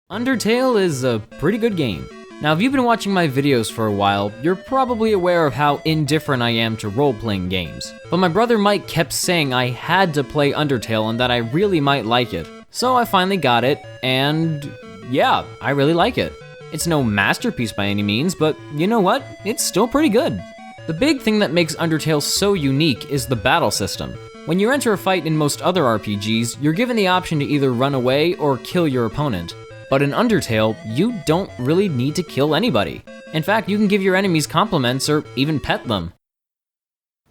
Undertale is a pretty good game. Now, if you've been watching my videos for a while, you're probably aware of how indifferent I am to role-playing games. But my brother Mike kept saying I had to play Undertale and that I really might like it. So I finally got it, and yeah, I really like it. It's no masterpiece by any means, but you know what? It's still pretty good. The big thing that makes Undertale so unique is the battle system. When you enter a fight in most other RPGs, you're given the option to either run away or kill your opponent. But in Undertale, you don't really need to kill anybody. In fact, you can give your enemies compliments or even pet them.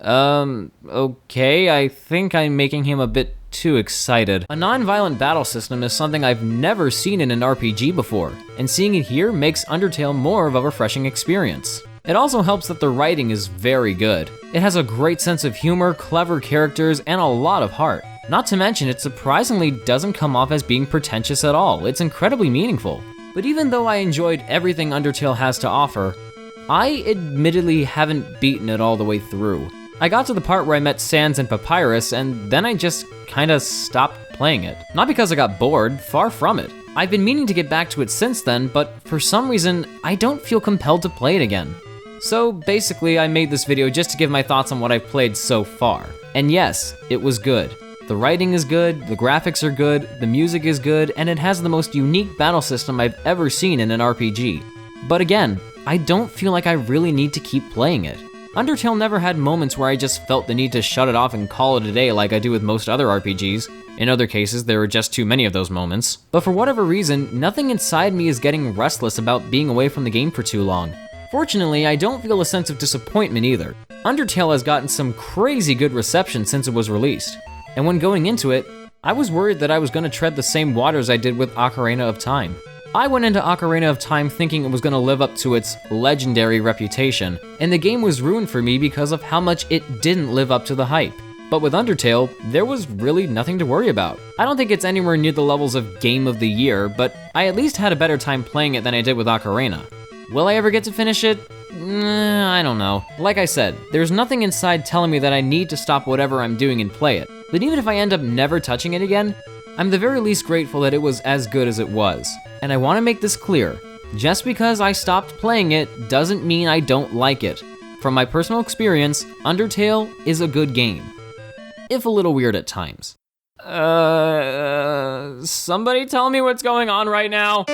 Okay, I think I'm making him a bit too excited. A non-violent battle system is something I've never seen in an RPG before, and seeing it here makes Undertale more of a refreshing experience. It also helps that the writing is very good. It has a great sense of humor, clever characters, and a lot of heart. Not to mention, it surprisingly doesn't come off as being pretentious at all. It's incredibly meaningful. But even though I enjoyed everything Undertale has to offer, I admittedly haven't beaten it all the way through. I got to the part where I met Sans and Papyrus, and then I just kinda stopped playing it. Not because I got bored, far from it. I've been meaning to get back to it since then, but for some reason, I don't feel compelled to play it again. So basically, I made this video just to give my thoughts on what I've played so far. And yes, it was good. The writing is good, the graphics are good, the music is good, and it has the most unique battle system I've ever seen in an RPG. But again, I don't feel like I really need to keep playing it. Undertale never had moments where I just felt the need to shut it off and call it a day like I do with most other RPGs. In other cases, there were just too many of those moments. But for whatever reason, nothing inside me is getting restless about being away from the game for too long. Fortunately, I don't feel a sense of disappointment either. Undertale has gotten some crazy good reception since it was released. And when going into it, I was worried that I was going to tread the same waters I did with Ocarina of Time. I went into Ocarina of Time thinking it was going to live up to its legendary reputation, and the game was ruined for me because of how much it didn't live up to the hype. But with Undertale, there was really nothing to worry about. I don't think it's anywhere near the levels of Game of the Year, but I at least had a better time playing it than I did with Ocarina. Will I ever get to finish it? I don't know. Like I said, there's nothing inside telling me that I need to stop whatever I'm doing and play it. But even if I end up never touching it again, I'm the very least grateful that it was as good as it was. And I want to make this clear. Just because I stopped playing it doesn't mean I don't like it. From my personal experience, Undertale is a good game. If a little weird at times. Somebody tell me what's going on right now?